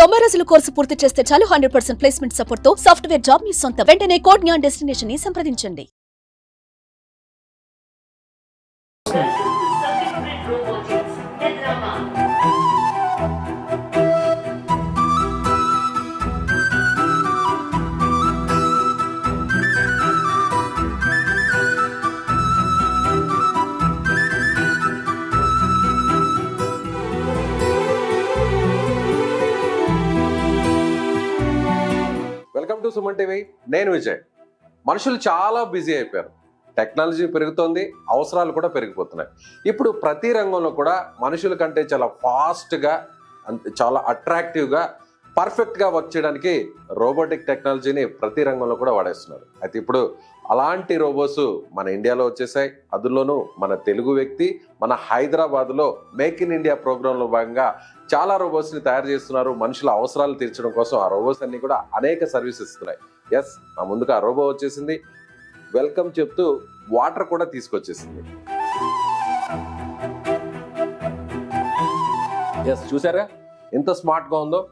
90 రోజుల కోర్సు పూర్తి చేస్తే చాలు 100% ప్లేస్మెంట్ సపోర్ట్ తో సాఫ్ట్వేర్ జాబ్ మీ సొంతం. వెంటనే కోడ్ జ్ఞాన్ డెస్టినేషన్ ని సంప్రదించండి. Welcome to Suman TV. నేను విజయ్. మనుషులు చాలా బిజీ అయిపోయారు. టెక్నాలజీ పెరుగుతోంది, అవసరాలు కూడా పెరిగిపోతున్నాయి. ఇప్పుడు ప్రతి రంగంలో కూడా మనుషుల కంటే చాలా ఫాస్ట్గా, చాలా అట్రాక్టివ్గా, పర్ఫెక్ట్గా వర్క్ చేయడానికి రోబోటిక్ టెక్నాలజీని ప్రతి రంగంలో కూడా వాడేస్తున్నారు. అయితే ఇప్పుడు అలాంటి రోబోస్ మన ఇండియాలో వచ్చేసాయి. అందులోనూ మన తెలుగు వ్యక్తి మన హైదరాబాద్లో మేక్ ఇన్ ఇండియా ప్రోగ్రాంలో భాగంగా చాలా రోబోట్స్ని తయారు చేస్తున్నారు. మనుషుల అవసరాలు తీర్చడం కోసం ఆ రోబోట్స్ అన్ని కూడా అనేక సర్వీసెస్ ఇస్తున్నాయి. ఎస్, నా ముందుకు ఆ రోబో వచ్చేసింది. వెల్కమ్ చెప్తూ వాటర్ కూడా తీసుకొచ్చేసింది. ఎస్, చూసారా ఎంత స్మార్ట్గా ఉందో.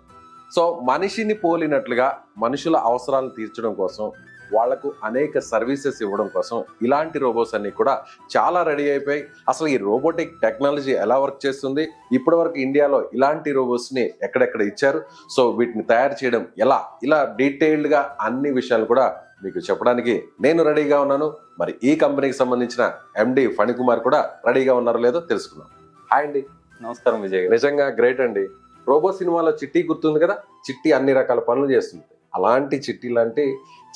సో మనిషిని పోలినట్లుగా మనుషుల అవసరాలను తీర్చడం కోసం, వాళ్లకు అనేక సర్వీసెస్ ఇవ్వడం కోసం ఇలాంటి రోబోట్స్ అన్ని కూడా చాలా రెడీ అయిపోయి, అసలు ఈ రోబోటిక్ టెక్నాలజీ ఎలా వర్క్ చేస్తుంది, ఇప్పటి వరకు ఇండియాలో ఇలాంటి రోబోట్స్ని ఎక్కడెక్కడ ఇచ్చారు, సో వీటిని తయారు చేయడం ఎలా, ఇలా డీటెయిల్డ్గా అన్ని విషయాలు కూడా మీకు చెప్పడానికి నేను రెడీగా ఉన్నాను. మరి ఈ కంపెనీకి సంబంధించిన ఎండి ఫణికుమార్ కూడా రెడీగా ఉన్నారో లేదో తెలుసుకుందాం. హాయ్ అండి. నమస్కారం విజయ్ గారు. నిజంగా గ్రేట్ అండి. రోబో సినిమాలో చిట్టి గుర్తుంది కదా, చిట్టి అన్ని రకాల పనులు చేస్తుంది. అలాంటి చిట్టి లాంటి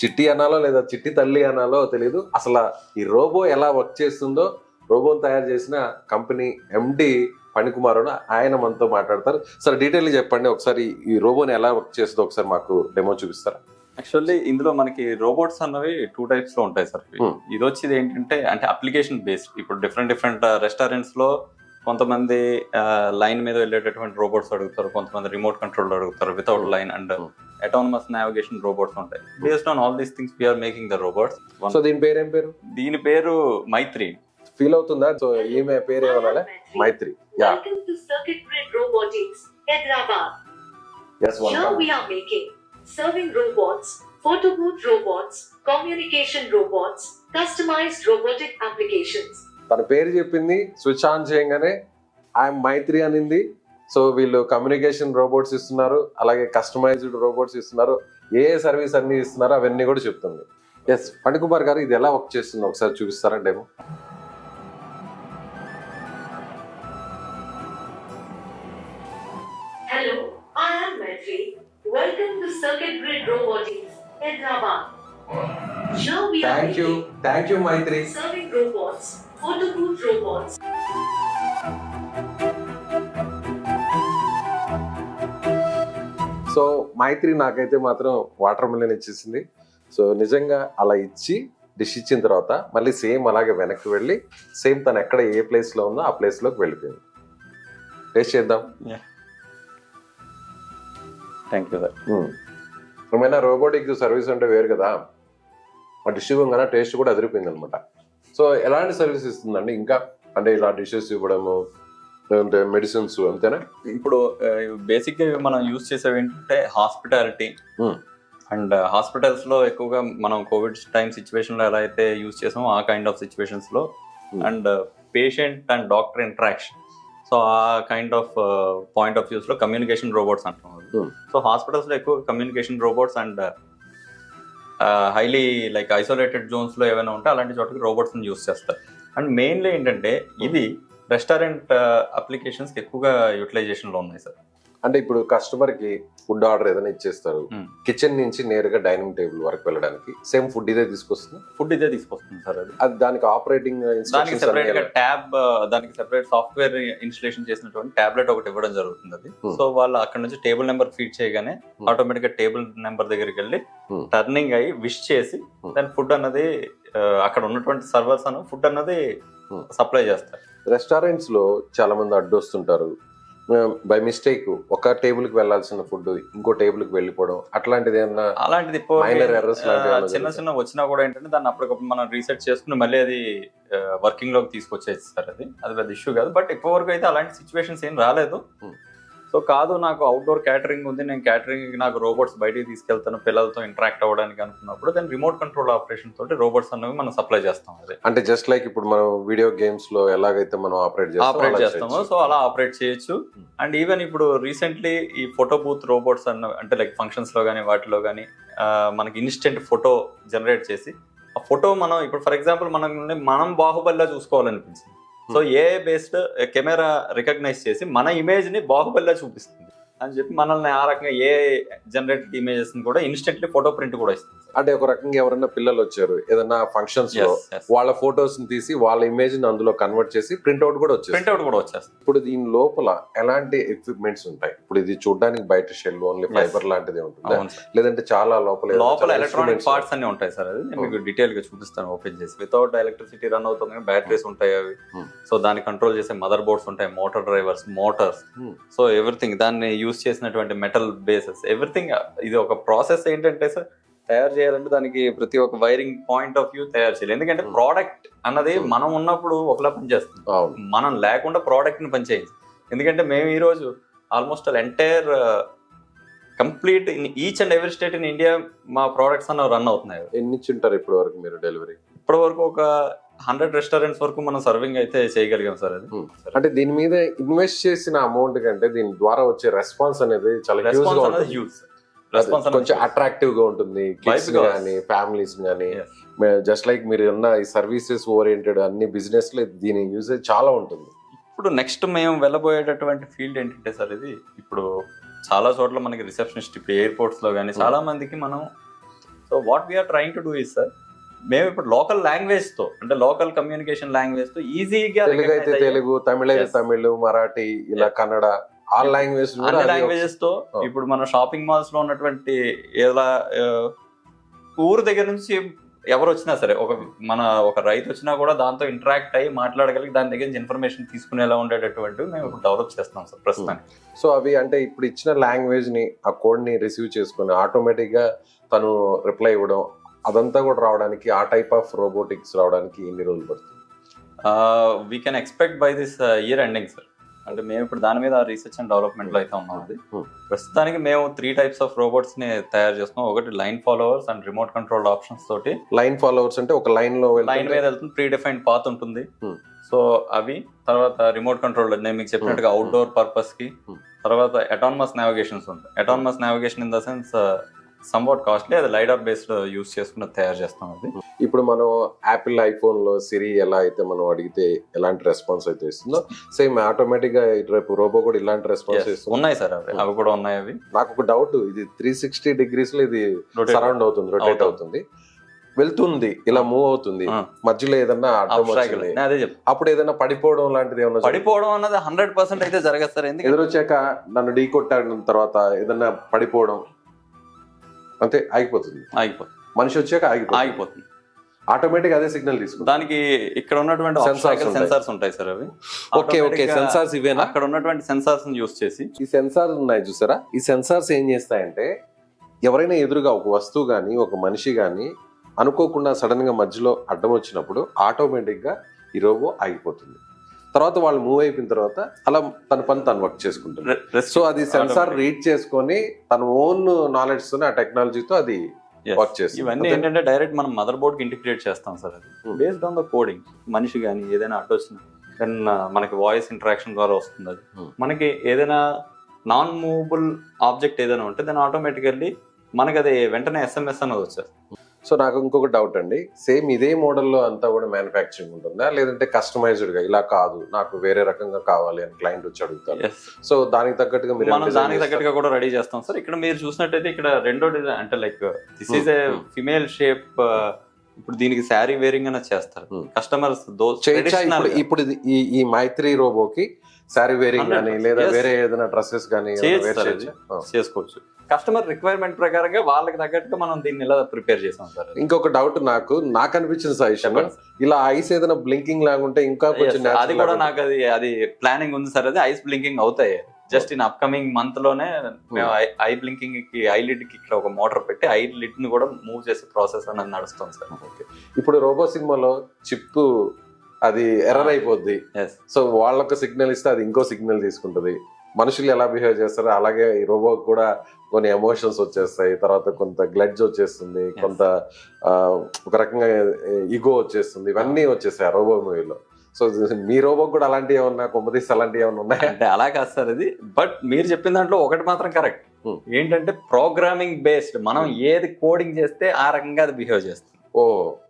చిట్టి అనాలో లేదా చిట్టి తల్లి అనాలో తెలియదు. అసలు ఈ రోబో ఎలా వర్క్ చేస్తుందో రోబోని తయారు చేసిన కంపెనీ ఎండి ఫణికుమార్, ఆయన మనతో మాట్లాడతారు. సార్ డీటెయిల్ చెప్పండి ఒకసారి, ఈ రోబోని ఎలా వర్క్ చేస్తుందో ఒకసారి మాకు డెమో చూపిస్తారా? యాక్చువల్లీ ఇందులో మనకి రోబోట్స్ అన్నవి 2 types లో ఉంటాయి సార్. ఇది వచ్చేది ఏంటంటే అంటే అప్లికేషన్ బేస్డ్. ఇప్పుడు డిఫరెంట్ రెస్టారెంట్స్ లో కొంతమంది లైన్ మీద వెళ్ళేటటువంటి రోబోట్స్ అడుగుతారు, కొంతమంది రిమోట్ కంట్రోల్ అడుగుతారు without line, and autonomous navigation robots ఉంటాయి. Based on all these things we are making the robots. So దీని పేరు ఏం పేరు? దీని పేరు మైత్రి. ఫీల్ అవుతుందా? సో ఈమె పేరు ఏమన్నా? మైత్రి. Yeah. Welcome to Circuit Grid Robotics, Hyderabad. Yes, Here welcome. we are making serving robots, photo booth robots, communication robots, customized robotic applications. తన పేరు చెప్పింది, స్విచ్ ఆన్ చేయగానే ఐఎమ్ మైత్రి అనింది. సో వీళ్ళు కమ్యూనికేషన్ రోబోట్స్ ఇస్తున్నారు, అలాగే కస్టమైజ్డ్ రోబోట్స్ ఇస్తున్నారు, ఏ service అన్ని ఇస్తున్నారు అవన్నీ కూడా చెప్తుంది. ఎస్, ఫణికుమార్ గారు ఇది ఎలా వర్క్ చేస్తుంది ఒకసారి చూపిస్తారా demo? Hello, I am Maitri. Welcome to Circuit Grid Robotics, Hyderabad. Here we are thank you Maitri. serving robots, photo booth robots. So Maitri నాకైతే మాత్రం వాటర్ మిలన్ ఇచ్చేసింది. సో నిజంగా అలా ఇచ్చి డిష్ ఇచ్చిన తర్వాత మళ్ళీ సేమ్ అలాగే వెనక్కి వెళ్ళి సేమ్ తను ఎక్కడ ఏ ప్లేస్లో ఉందో ఆ ప్లేస్లోకి వెళ్ళిపోయింది. టేస్ట్ చేద్దాం. Thank you sir. ఏమైనా రోబోటిక్ సర్వీస్ అంటే వేరు కదా, ఆ డిష్ ఇవ్వగానే టేస్ట్ కూడా అదిరిపోయింది అనమాట. సో ఎలాంటి సర్వీస్ ఇస్తుందండి ఇంకా? అంటే ఇలా డిషెస్ ఇవ్వడము, లేదంటే మెడిసిన్స్, అంతేనా? ఇప్పుడు బేసిక్ గా మనం యూజ్ చేసేవి ఏంటంటే హాస్పిటాలిటీ, అండ్ హాస్పిటల్స్ లో ఎక్కువగా మనం కోవిడ్ టైం సిచ్యువేషన్ లో ఎలా అయితే యూజ్ చేసామో ఆ కైండ్ ఆఫ్ సిచ్యువేషన్స్ లో, and patient and doctor interaction. So ఆ kind of point of views లో కమ్యూనికేషన్ రోబోట్స్ అంటాం. సో హాస్పిటల్స్ లో ఎక్కువ communication robots and highly like isolated zones లో ఏమైనా ఉంటే అలాంటి చోటకి రోబోట్స్ ని యూజ్ చేస్తారు. అండ్ మెయిన్లీ ఏంటంటే ఇది రెస్టారెంట్ అప్లికేషన్స్ ఎక్కువగా యూటిలైజేషన్ లో ఉన్నాయి సార్. అంటే ఇప్పుడు కస్టమర్ కి ఫుడ్ ఆర్డర్ ఏదైనా ఇచ్చేస్తారు, కిచెన్ నుంచి నేరుగా డైనింగ్ టేబుల్ వరకు వెళ్ళడానికి సేమ్ ఫుడ్ ఇదే తీసుకొస్తుంది. ఫుడ్ ఇదే తీసుకొస్తుంది సార్. అది దానికి ఆపరేటింగ్ దానికి సెపరేట్ గా ట్యాబ్, దానికి సెపరేట్ సాఫ్ట్వేర్ ఇన్స్టలేషన్ చేసినటువంటి టాబ్లెట్ ఒకటి ఇవ్వడం జరుగుతుంది. అది సో వాళ్ళు అక్కడ నుంచి టేబుల్ నెంబర్ ఫీడ్ చేయగానే ఆటోమేటిక్ గా టేబుల్ నెంబర్ దగ్గరికి వెళ్ళి టర్నింగ్ అయ్యి విష్ చేసి దాని ఫుడ్ అన్నది అక్కడ ఉన్నటువంటి సర్వర్స్ అన్న ఫుడ్ అన్నది సప్లై చేస్తారు. రెస్టారెంట్స్ లో చాలా మంది అడ్డొస్తుంటారు, బై మిస్టేక్ ఒక టేబుల్ కి వెళ్లాల్సిన ఫుడ్ ఇంకో టేబుల్ కి వెళ్ళిపోవడం, అట్లాంటిది ఏమన్నా? అలాంటిది చిన్న చిన్న వచ్చినా కూడా ఏంటంటే దాన్ని అప్పటికప్పుడు మనం రీసెర్చ్ చేసుకుని మళ్ళీ అది వర్కింగ్ లోకి తీసుకొచ్చేది సార్. అది పెద్ద ఇష్యూ కాదు. బట్ ఎక్కువ వరకు అయితే అలాంటి సిచ్యువేషన్స్ ఏం రాలేదు. సో కాదు నాకు అవుట్డోర్ క్యాటరింగ్ ఉంది, నేను క్యాటరింగ్ నాకు రోబోట్స్ బయటికి తీసుకెళ్తాను పిల్లలతో ఇంటరాక్ట్ అవ్వడానికి అనుకున్నప్పుడు దాని రిమోట్ కంట్రోల్ ఆపరేషన్ తోటి రోబోట్స్ అనేవి మనం సప్లై చేస్తాం. అది అంటే జస్ట్ లైక్ ఇప్పుడు మనం వీడియో గేమ్స్ లో ఎలాగైతే మనం ఆపరేట్ చేస్తామో సో అలా ఆపరేట్ చేయొచ్చు. అండ్ ఈవెన్ ఇప్పుడు రీసెంట్లీ ఈ ఫోటో బూత్ రోబోట్స్ అంటే లైక్ ఫంక్షన్స్ లో కానీ వాటిలో కానీ మనకి ఇన్స్టెంట్ ఫోటో జనరేట్ చేసి ఆ ఫోటో మనం ఇప్పుడు ఫర్ ఎగ్జాంపుల్ మనం బాహుబలిలా చూసుకోవాలనిపించింది. సో ఏ బేస్డ్ కెమెరా రికగ్నైజ్ చేసి మన ఇమేజ్ ని బాహుబలిలా చూపిస్తుంది అని చెప్పి మనల్ని ఆ రకంగా ఏ జనరేటెడ్ ఇమేజెస్ ని కూడా ఇన్స్టెంట్లీ ఫోటో ప్రింట్ కూడా ఇస్తుంది. అంటే ఒక రకంగా ఎవరైనా పిల్లలు వచ్చారు ఏదైనా ఫంక్షన్స్ లో వాళ్ళ ఫోటోస్ ని తీసి వాళ్ళ ఇమేజ్ ని అందులో కన్వర్ట్ చేసి ప్రింట్అవుట్ కూడా వచ్చేస్తుంది. ఇప్పుడు దీని లోపల ఎలాంటి ఎక్విప్మెంట్స్ ఉంటాయి? ఇప్పుడు ఇది చూడడానికి బయట షెల్ ఓన్లీ ఫైబర్ లాంటిది ఉంటుంది, లేదంటే చాలా లోపల ఎలక్ట్రానిక్ పార్ట్స్ అన్ని ఉంటాయి సార్. అది నేను మీకు డీటెయిల్ గా చూపిస్తాను ఓపెన్ చేసి. వితౌట్ ఎలక్ట్రిసిటీ రన్ అవుతుంది, బ్యాటరీస్ ఉంటాయి అవి. సో దాన్ని కంట్రోల్ చేసే మదర్ బోర్డ్స్ ఉంటాయి, motor drivers, Motors, so everything దాన్ని యూజ్ చేసినటువంటి మెటల్ బేసెస్ ఎవ్రీథింగ్. ఇది ఒక ప్రాసెస్ ఏంటంటే సార్ తయారు చేయాలంటే దానికి ప్రతి ఒక్క వైరింగ్ పాయింట్ ఆఫ్ వ్యూ తయారు చేయాలి. ఎందుకంటే ప్రోడక్ట్ అన్నది మనం ఉన్నప్పుడు ఒకలా పనిచేస్తుంది, మనం లేకుండా ప్రోడక్ట్ ని పనిచేయాలి. ఎందుకంటే మేము ఈ రోజు almost entire complete in each and every state in India మా ప్రోడక్ట్స్ అన్న రన్ అవుతున్నాయి. ఎన్ని ఇచ్చింటారు ఇప్పటి వరకు మీరు డెలివరీ? ఇప్పటి వరకు ఒక 100 రెస్టారెంట్స్ వరకు మనం సర్వింగ్ అయితే చేయగలిగాం సార్. అది అంటే దీని మీద ఇన్వెస్ట్ చేసిన అమౌంట్ కంటే దీని ద్వారా వచ్చే రెస్పాన్స్ అనేది చాలా హ్యూజ్, కొంచెం అట్రాక్టివ్ గా ఉంటుంది కిడ్స్ గానీ ఫ్యామిలీస్ గానీ. జస్ట్ లైక్ మీరు ఉన్న ఈ సర్వీసెస్ ఓరియంటెడ్ అన్ని బిజినెస్ లో దీని యూసేజ్ చాలా ఉంటుంది. ఇప్పుడు నెక్స్ట్ మేము వెళ్ళబోయేటటువంటి ఫీల్డ్ ఏంటంటే సార్ ఇది ఇప్పుడు చాలా చోట్ల మనకి రిసెప్షనిస్ట్ ఇప్పుడు ఎయిర్పోర్ట్స్ లో కానీ చాలా మందికి మనం so what we are trying to do is sir మేము ఇప్పుడు లోకల్ లాంగ్వేజ్ తో అంటే లోకల్ కమ్యూనికేషన్ లాంగ్వేజ్ తో ఈజీగా తెలుగు అయితే తెలుగు, తమిళ అయితే తమిళ్, మరాఠీ, ఇలా కన్నడ ఆల్ లాంగ్వేజ్ అన్ని లాంగ్వేజెస్ తో ఇప్పుడు మన షాపింగ్ మాల్స్ లో ఉన్నటువంటి ఎలా ఊరు దగ్గర నుంచి ఎవరు వచ్చినా సరే ఒక రైతు వచ్చినా కూడా దాంతో ఇంటరాక్ట్ అయ్యి మాట్లాడగలిగి దాని దగ్గర నుంచి ఇన్ఫర్మేషన్ తీసుకునేలా ఉండేటటువంటి మేము ఇప్పుడు డెవలప్ చేస్తున్నాం సార్ ప్రస్తుతానికి. సో అవి అంటే ఇప్పుడు ఇచ్చిన లాంగ్వేజ్ ని ఆ కోడ్ ని రిసీవ్ చేసుకుని ఆటోమేటిక్ గా తను రిప్లై ఇవ్వడం అదంతా కూడా రావడానికి ఆ టైప్ ఆఫ్ రోబోటిక్స్ రావడానికి ఎన్ని రోజులు పడుతుంది? We can expect by this year ending sir. అంటే మేము ఇప్పుడు దాని మీద రీసెర్చ్ అండ్ డెవలప్మెంట్ లో అయితే ఉన్నాం. అది ప్రస్తుతానికి మేము 3 టైప్స్ ఆఫ్ రోబోట్స్ ని తయారు చేస్తున్నాం. ఒకటి line followers and remote control options తోటి. లైన్ ఫాలోవర్స్ అంటే ఒక లైన్ మీద వెళ్తుంది, ప్రీ డిఫైన్డ్ పాత్ ఉంటుంది. సో అవి తర్వాత రిమోట్ కంట్రోల్ నేను మీకు చెప్పినట్టుగా అవుట్డోర్ పర్పస్ కి. తర్వాత అటానమస్ నావిగేషన్స్ ఉంటాయి. Autonomous navigation in the sense somewhat costly, అది లైడార్ బేస్డ్ యూస్ చేసుకుని తయారు చేస్తాం. అది ఇప్పుడు మనం యాపిల్ ఐఫోన్ లో సిరి ఎలా అయితే మనం అడిగితే ఎలాంటి రెస్పాన్స్ అయితే ఇస్తుందో సేమ్ ఆటోమేటిక్ గా రేపు రోబో కూడా ఇలాంటి రెస్పాన్స్ ఇస్తుంది. ఉన్నాయి సార్ అవి కూడా ఉన్నాయి. అవి నాకు ఒక డౌట్, ఇది 360 degrees లో ఇది సరౌండ్ అవుతుంది, రొటేట్ అవుతుంది, వెళ్తుంది, ఇలా మూవ్ అవుతుంది, మధ్యలో ఏదన్నా అప్పుడు ఏదైనా పడిపోవడం లాంటిది ఏమన్నా? పడిపోవడం అన్నది 100% అయితే జరగదు సార్. ఎందుకు ఎదురొచ్చాక నన్ను ఢీ కొట్టిన తర్వాత ఏదన్నా పడిపోవడం అంతే ఆగిపోతుంది, మనిషి వచ్చాక ఆగిపోతుంది, ఆటోమేటిక్ అదే సిగ్నల్ తీసుకుంటుంది. దానికి ఇక్కడ ఉన్నటువంటి సెన్సార్స్ ఉంటాయి సార్. అవి ఓకే సెన్సార్స్ ఇవేనా? అక్కడ ఉన్నటువంటి సెన్సార్స్ యూస్ చేసి ఈ సెన్సార్స్ ఉన్నాయి చూసారా, ఈ సెన్సార్స్ ఏం చేస్తాయంటే ఎవరైనా ఎదురుగా ఒక వస్తువు గానీ ఒక మనిషి గానీ అనుకోకుండా సడన్ గా మధ్యలో అడ్డం వచ్చినప్పుడు ఆటోమేటిక్ గా ఈ రోబో ఆగిపోతుంది. తర్వాత వాళ్ళు మూవ్ అయిపోయిన తర్వాత అలా తన పని తను వర్క్ చేసుకుంటుంది. సో అది సెన్సార్ రీడ్ చేసుకొని తన ఓన్ నాలెడ్జ్ తోనే ఆ టెక్నాలజీతో అది వర్క్ చేస్తుంది. ఇవన్నీ ఏంటంటే డైరెక్ట్ మనం మదర్ బోర్డ్ కి ఇంటిగ్రేట్ చేస్తాం సార్. అది బేస్డ్ ఆన్ ద కోడింగ్. మనిషి కానీ ఏదైనా అడ్డు వచ్చినా దెన్ మనకి వాయిస్ ఇంటరాక్షన్ ద్వారా వస్తుంది. అది మనకి ఏదైనా నాన్ మూవబుల్ ఆబ్జెక్ట్ ఏదైనా ఉంటే దాని ఆటోమేటికల్లీ మనకి అది వెంటనే SMS అన్నది వచ్చేస్తుంది. సో నాకు ఇంకొక డౌట్ అండి, సేమ్ ఇదే మోడల్లో అంతా కూడా మ్యానుఫ్యాక్చరింగ్ ఉంటుందా, లేదంటే కస్టమైజ్డ్ గా ఇలా కాదు నాకు వేరే రకంగా కావాలి అని క్లయింట్ వచ్చి అడుగుతారు? సో దానికి తగ్గట్టుగా మనం దానికి తగ్గట్టుగా కూడా రెడీ చేస్తాం సార్. ఇక్కడ మీరు చూసినట్టయితే ఇక్కడ రెండో డిజైన్ అంటే like this is a female shape. ఇప్పుడు దీనికి శారీ వేరింగ్ అనేది చేస్తారు కస్టమర్స్. ఇప్పుడు ఈ మైత్రి రోబోకి శారీ వేరింగ్ కానీ లేదా వేరే ఏదైనా డ్రెస్సెస్ కానీ చేసుకోవచ్చు. కస్టమర్ రిక్వైర్మెంట్ ప్రకారంగా వాళ్ళకి తగ్గట్టుగా మనం దీన్ని ఇలా ప్రిపేర్ చేసాం సార్. ఇంకొక డౌట్ నాకు అనిపించిన సజెషన్, ఇలా ఐస్ ఏదైనా బ్లింకింగ్ లాగా ఉంటే ఇంకా కొంచెం అది కూడా నాకు అది ప్లానింగ్ ఉంది సార్. అది ఐస్ బ్లింకింగ్ అవుతాయి జస్ట్ ఇన్ అప్కమింగ్ మంత్ లోనే. మేము ఐ బ్లింకింగ్ కి ఐ లిడ్ కి ఇక్కడ ఒక మోటార్ పెట్టి ఐ లిడ్ ని కూడా మూవ్ చేసే ప్రాసెస్ అనేది నడుస్తుంది సార్. ఇప్పుడు రోబో సినిమాలో చిప్ అది ఎర్రర్ అయిపోద్ది, సో వాళ్ళొక సిగ్నల్ ఇస్తే అది ఇంకో సిగ్నల్ తీసుకుంటది, మనుషులు ఎలా బిహేవ్ చేస్తారో అలాగే ఈ రోబో కూడా కొన్ని ఎమోషన్స్ వచ్చేస్తాయి, తర్వాత కొంత గ్లడ్జ్ వచ్చేస్తుంది, కొంత ఒక రకంగా ఈగో వచ్చేస్తుంది, ఇవన్నీ వచ్చేస్తాయి ఆ రోబో మూవీలో. సో మీ రోబో కూడా అలాంటివి ఏమన్నా కొంపదీసి అలాంటివి ఏమన్నా ఉన్నాయా? అంటే అలా కాదు సార్ అది, బట్ మీరు చెప్పిన దాంట్లో ఒకటి మాత్రం కరెక్ట్. ఏంటంటే ప్రోగ్రామింగ్ బేస్డ్, మనం ఏది కోడింగ్ చేస్తే ఆ రకంగా అది బిహేవ్ చేస్తుంది. ఓ,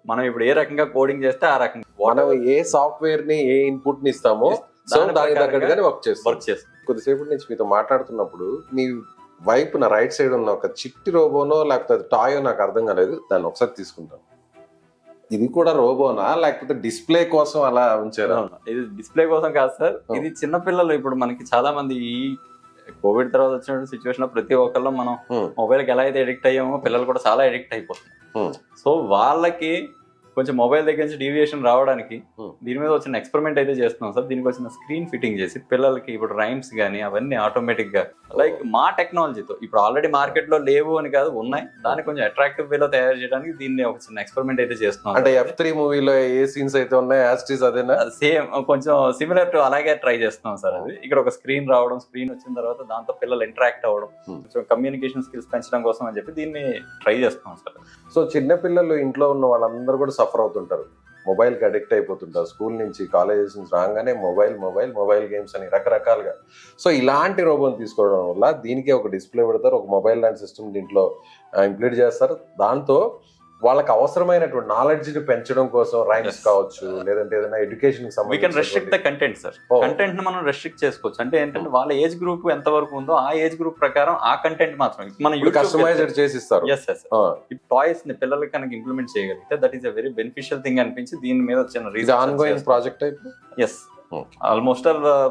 మనం ఇప్పుడు ఏ రకంగా కోడింగ్ చేస్తే ఆ రకంగా మనం ఏ సాఫ్ట్వేర్ ని ఏ ఇన్పుట్ ని ఇస్తామో సో దానికి తగ్గట్టుగానే వర్క్ చేస్తుంది. కొద్దిసేపటి నుంచి మీతో మాట్లాడుతున్నప్పుడు మీ వైపు నా రైట్ సైడ్ ఉన్న ఒక చిట్టి రోబోనో లేకపోతే అది టాయో నాకు అర్థం కాలేదు, దాన్ని ఒకసారి తీసుకుంటాను. ఇది కూడా రోబోనా లేకపోతే డిస్ప్లే కోసం అలా ఉంచారా? ఇది డిస్ప్లే కోసం కాదు సార్, ఇది చిన్న పిల్లలు. ఇప్పుడు మనకి చాలా మంది ఈ కోవిడ్ తర్వాత వచ్చిన సిచ్యువేషన్ లో ప్రతి ఒక్కళ్ళు మనం మొబైల్ కి ఎలా అయితే ఎడిక్ట్ అయ్యామో పిల్లలు కూడా చాలా ఎడిక్ట్ అయిపోతున్నారు. సో వాళ్ళకి కొంచెం మొబైల్ దగ్గర నుంచి డీవియేషన్ రావడానికి దీని మీద వచ్చిన ఎక్స్పెరిమెంట్ అయితే చేస్తున్నాం సార్. దీనికి వచ్చిన స్క్రీన్ ఫిట్టింగ్ చేసి పిల్లలకి ఇప్పుడు రైమ్స్ కానీ అవన్నీ ఆటోమేటిక్ గా లైక్ మా టెక్నాలజీతో, ఇప్పుడు ఆల్రెడీ మార్కెట్ లో లేవు అని కాదు, ఉన్నాయి, దాన్ని కొంచెం అట్రాక్టివ్ వేలో తయారు చేయడానికి దీన్ని ఒక చిన్న ఎక్స్పెరిమెంట్ అయితే చేస్తున్నాం. అంటే F3 మూవీలో ఏ సీన్స్ అయితే ఉన్నాయి యాస్టీస్ అదేనా? సేమ్ కొంచెం సిమిలర్ టు అలాగే ట్రై చేస్తున్నాం సార్. అది ఇక్కడ ఒక స్క్రీన్ రావడం, స్క్రీన్ వచ్చిన తర్వాత దాంతో పిల్లలు ఇంటరాక్ట్ అవ్వడం, కొంచెం కమ్యూనికేషన్ స్కిల్స్ పెంచడం కోసం అని చెప్పి దీన్ని ట్రై చేస్తున్నాం సార్. సో చిన్న పిల్లలు ఇంట్లో ఉన్న వాళ్ళందరూ కూడా సఫర్ అవుతుంటారు, మొబైల్ కి అడిక్ట్ అయిపోతుంటారు. స్కూల్ నుంచి కాలేజెస్ నుంచి రాగానే మొబైల్ గేమ్స్ అని రకరకాలుగా. సో ఇలాంటి రోబోని తీసుకోవడం వల్ల దీనికి ఒక డిస్ప్లే పెడతారు, ఒక మొబైల్ లాంటి సిస్టమ్ దీంట్లో ఇంప్లీట్ చేస్తారు. దాంతో వాళ్ళకి అవసరమైనటువంటి నాలెడ్జ్ ని పెంచడం కోసం రైమ్స్ కావచ్చు, లేదంటే ఏదైనా ఎడ్యుకేషన్ కి సంబంధించి కంటెంట్ సార్, కంటెంట్ ని మనం రెస్ట్రిక్ట్ చేసుకోవచ్చు. అంటే ఏంటంటే వాళ్ళ ఏజ్ గ్రూప్ ఎంత వరకు ఉందో ఆ ఏజ్ గ్రూప్ ప్రకారం ఆ కంటెంట్ మాత్రం మనం కస్టమైజ్డ్ చేసి ఇస్తారు. టాయ్స్ ని పిల్లలకి కనుక ఇంప్లిమెంట్ చేయగలిగితే that is a very beneficial thing అనిపించి దీని మీద వచ్చిన ongoing project type. Yes, almost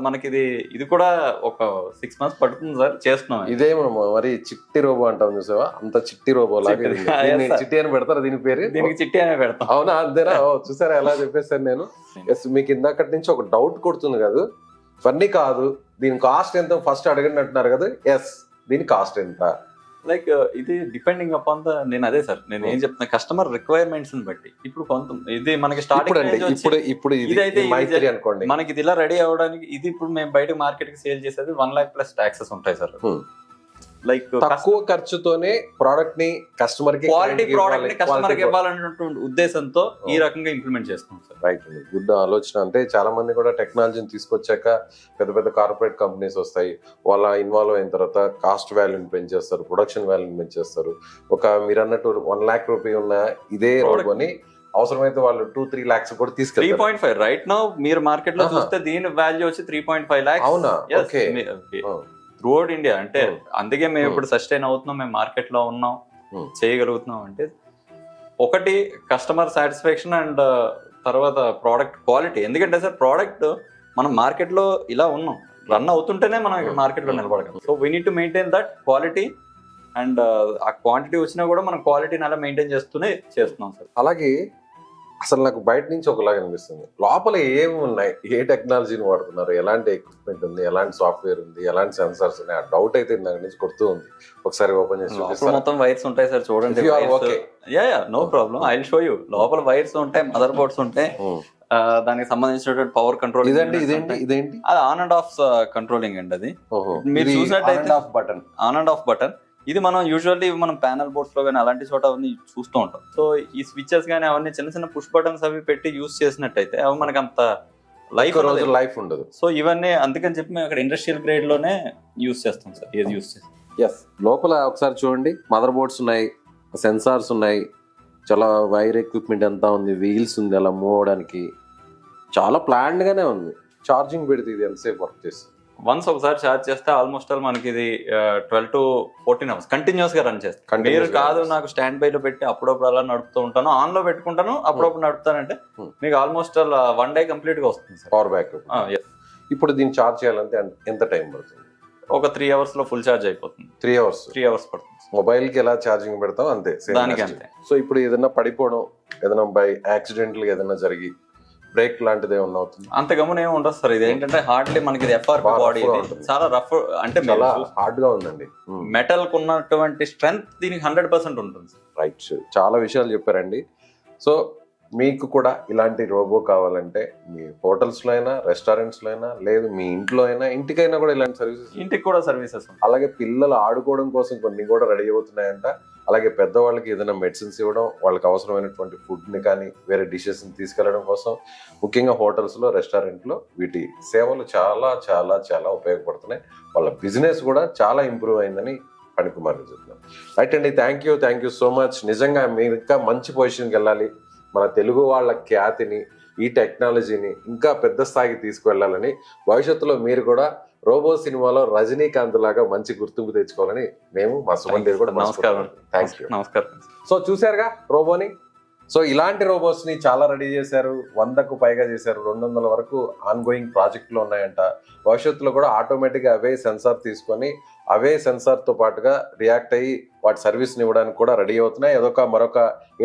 మనకి ఇది కూడా ఒక 6 months పడుతుంది సార్, చేస్తున్నాం. ఇదేమో మరి చిట్టి రోబో అంటాం చూసావా, అంత చిట్టి రోబో లాగా చిట్టి అని పెడతారు దీని పేరు. దీనికి చిట్టి అనే పెడతాం. అవునా, అంతేనా? చూసారా ఎలా చెప్పేసాను నేను. ఎస్, మీకు ఇందాకటి నుంచి ఒక డౌట్ కొడుతుంది కదా, ఫన్నీ కాదు, దీని కాస్ట్ ఎంత ఫస్ట్ అడగండి అంటున్నారు కదా. ఎస్, దీని కాస్ట్ ఎంత? లైక్ ఇది డిపెండింగ్ అపాన్ ద, నేను అదే సార్ నేను ఏం చెప్తున్నా, కస్టమర్ రిక్వైర్మెంట్స్ బట్టి. ఇప్పుడు కొంత ఇది మనకి స్టార్టింగ్ ఇప్పుడు ఇదైతే అనుకోండి, మనకి ఇది ఇలా రెడీ అవ్వడానికి ఇది ఇప్పుడు మేము బయట మార్కెట్ కి సేల్ చేసేది 1 lakh plus taxes ఉంటాయి సార్. లైక్ తక్కువ ఖర్చుతోనే ప్రోడక్ట్ ని కస్టమర్ కి, క్వాలిటీ ప్రోడక్ట్ ని కస్టమర్ కి ఇవ్వాలన్నటువంటి ఉద్దేశంతో ఈ రకంగా ఇంప్లిమెంట్ చేస్తాం సార్. రైట్, గుడ్ ఆలోచన. అంటే చాలా మంది కూడా టెక్నాలజీని తీసుకొచ్చాక పెద్ద పెద్ద కార్పొరేట్ కంపెనీస్ వస్తాయి, వాళ్ళ ఇన్వాల్వ్ అయిన తర్వాత కాస్ట్ వాల్యూని పెంచేస్తారు, ప్రొడక్షన్ వాల్యూని పెంచేస్తారు. ఒక మీరు అన్నట్టు 1 lakh రూపీ ఉన్న ఇదే రోబోని అవసరమైతే వాళ్ళు 2-3 lakhs కూడా తీసుకెళ్తారు. 3.5 రైట్ నౌ మీరు మార్కెట్ లో చూస్తే దీని వాల్యూ వచ్చి 3.5 lakhs. అవునా? ఓకే. Throughout India. అంటే అందుకే మేము ఇప్పుడు సస్టైన్ అవుతున్నాం, మేము మార్కెట్ లో ఉన్నాం, చేయగలుగుతున్నాం. అంటే ఒకటి కస్టమర్ సాటిస్ఫాక్షన్ అండ్ తర్వాత ప్రోడక్ట్ క్వాలిటీ. ఎందుకంటే సార్ ప్రోడక్ట్ మనం మార్కెట్ లో ఇలా ఉన్నాం, రన్ అవుతుంటేనే మనం ఇక్కడ మార్కెట్ లో నిలబడగలం. So we need to maintain that quality and ఆ క్వాంటిటీ వచ్చినా కూడా మనం క్వాలిటీని అలా మెయింటైన్ చేస్తూనే చేస్తున్నాం సార్. అలాగే అసలు నాకు బయట నుంచి ఒకలాగా అనిపిస్తుంది, లోపల ఏమి ఉన్నాయి, ఏ టెక్నాలజీని వాడుతున్నారు, ఎలాంటి ఎక్విప్మెంట్ ఉంది, ఎలాంటి సాఫ్ట్వేర్ ఉంది, ఎలాంటి సెన్సార్స్ ఉన్నాయి, ఆ డౌట్ అయితే దాని నుంచి కొడుతూ ఉంది. ఒకసారి ఓపెన్ చేసి మొత్తం వైర్స్ ఉంటాయి సార్, చూడండి. No problem, I will show you. లోపల వైర్స్ ఉంటాయి, మదర్ బోర్డ్స్ ఉంటాయి, దానికి సంబంధించినటువంటి పవర్ కంట్రోల్. ఇదేంటి? అది ఆన్ అండ్ ఆఫ్ కంట్రోలింగ్ అండి. అది మీరు చూసినట్టయితే ఆన్ అండ్ ఆఫ్ బటన్. ఇది మనం యూజువల్లీ మనం ప్యానల్ బోర్డ్స్ లో కానీ అలాంటి చోట అవన్నీ చూస్తూ ఉంటాం. సో ఈ స్విచెస్ కానీ అవన్నీ చిన్న చిన్న పుష్ బటన్స్ అవి పెట్టి యూజ్ చేసినట్టయితే అవి మనకి అంత లైఫ్ ఉండదు. సో ఇవన్నీ అందుకని చెప్పి మేము అక్కడ ఇండస్ట్రియల్ గ్రేడ్ లోనే యూజ్ చేస్తాం సార్. ఏది యూజ్ చేస్తాం. ఎస్, లోపల ఒకసారి చూడండి, మదర్ బోర్డ్స్ ఉన్నాయి, సెన్సార్స్ ఉన్నాయి, చాలా వైర్ ఎక్విప్మెంట్ అంతా ఉంది, వీల్స్ ఉంది అలా మూవ్ అవడానికి, చాలా ప్లాన్డ్ గానే ఉంది. ఛార్జింగ్ పెడితే ఇది ఎంతసేపు వర్క్ చేస్తుంది? వన్స్ ఒకసారి ఛార్జ్ చేస్తే ఆల్మోస్ట్ ఆల్ మనకి ఇది 12 to 14 hours కంటిన్యూస్ గా రన్ చేస్తాం. మీరు కాదు నాకు స్టాండ్ బై లో పెట్టి అప్పుడప్పుడు అలా నడుపుతూ ఉంటాను, ఆన్ లో పెట్టుకుంటాను, అప్పుడప్పుడు నడుపుతానంటే మీకు ఆల్మోస్ట్ ఆల్ 1 day కంప్లీట్ గా వస్తుంది సార్ పవర్ బ్యాకప్. ఇప్పుడు దీన్ని ఛార్జ్ చేయాలంటే ఎంత టైం పడుతుంది? ఒక 3 hours లో ఫుల్ ఛార్జ్ అయిపోతుంది. 3 hours పడుతుంది. మొబైల్ కి ఎలా ఛార్జింగ్ పెడతాం అంతే, దానికి అంతే. సో ఇప్పుడు ఏదైనా పడిపోవడం, ఏదైనా బై యాక్సిడెంటల్ గా ఏదైనా జరిగి బ్రేక్ లాంటిది ఏమన్నా అవుతుంది? అంత గమనం ఏమి ఉండదు సార్. ఇది ఏంటంటే హార్డ్లీ మనకి ఎఫ్ఆర్పి బాడీ చాలా రఫ్, అంటే చాలా హార్డ్ గా ఉందండి. మెటల్ కు ఉన్నటువంటి స్ట్రెంగ్త్ దీనికి 100% ఉంటుంది. రైట్, చాలా విషయాలు చెప్పారండి. సో మీకు కూడా ఇలాంటి రోబో కావాలంటే మీ హోటల్స్లో అయినా రెస్టారెంట్స్లో అయినా లేదు మీ ఇంట్లో అయినా ఇంటికైనా కూడా ఇలాంటి సర్వీసెస్, ఇంటికి కూడా సర్వీసెస్ ఉంటాయి. అలాగే పిల్లలు ఆడుకోవడం కోసం కొన్ని కూడా రెడీ అవుతున్నాయంట. అలాగే పెద్దవాళ్ళకి ఏదైనా మెడిసిన్స్ ఇవ్వడం, వాళ్ళకి అవసరమైనటువంటి ఫుడ్ని కానీ వేరే డిషెస్ని తీసుకెళ్లడం కోసం ముఖ్యంగా హోటల్స్లో రెస్టారెంట్లో వీటి సేవలు చాలా చాలా చాలా ఉపయోగపడుతున్నాయి. వాళ్ళ బిజినెస్ కూడా చాలా ఇంప్రూవ్ అయిందని ఫణికుమార్ గారు చెప్తున్నారు. రైట్ అండి, థ్యాంక్ యూ సో మచ్. నిజంగా మీరు ఇంకా మంచి పొజిషన్కి వెళ్ళాలి, మన తెలుగు వాళ్ళ ఖ్యాతిని ఈ టెక్నాలజీని ఇంకా పెద్ద స్థాయికి తీసుకువెళ్ళాలని, భవిష్యత్తులో మీరు కూడా రోబో సినిమాలో రజనీకాంత్ లాగా మంచి గుర్తింపు తెచ్చుకోవాలని మేము మా సుమన్ దేవ్ కూడా నమస్కారం. Thank you. నమస్కారం. సో చూశారుగా రోబోని. సో ఇలాంటి రోబోట్స్ని చాలా రెడీ చేశారు, 100కు పైగా చేశారు, 200 వరకు ఆన్గోయింగ్ ప్రాజెక్టులు ఉన్నాయంట. భవిష్యత్తులో కూడా ఆటోమేటిక్గా అవే సెన్సార్ తీసుకొని అవే సెన్సార్తో పాటుగా రియాక్ట్ అయ్యి వాటి సర్వీస్ని ఇవ్వడానికి కూడా రెడీ అవుతున్నాయి. మరొక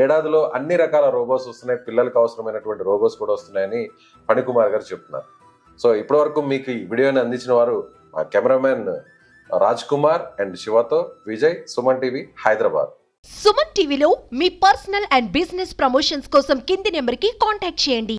ఏడాదిలో అన్ని రకాల రోబోట్స్ వస్తున్నాయి, పిల్లలకు అవసరమైనటువంటి రోబోట్స్ కూడా వస్తున్నాయని ఫణికుమార్ గారు చెప్తున్నారు. సో ఇప్పటివరకు మీకు ఈ వీడియోని అందించిన వారు మా కెమెరామెన్ రాజ్ కుమార్ అండ్ శివతో విజయ్, సుమన్ టీవీ, హైదరాబాద్. సుమన్ టీవీలో మీ పర్సనల్ అండ్ బిజినెస్ ప్రమోషన్స్ కోసం కింది నెంబర్కి కాంటాక్ట్ చేయండి.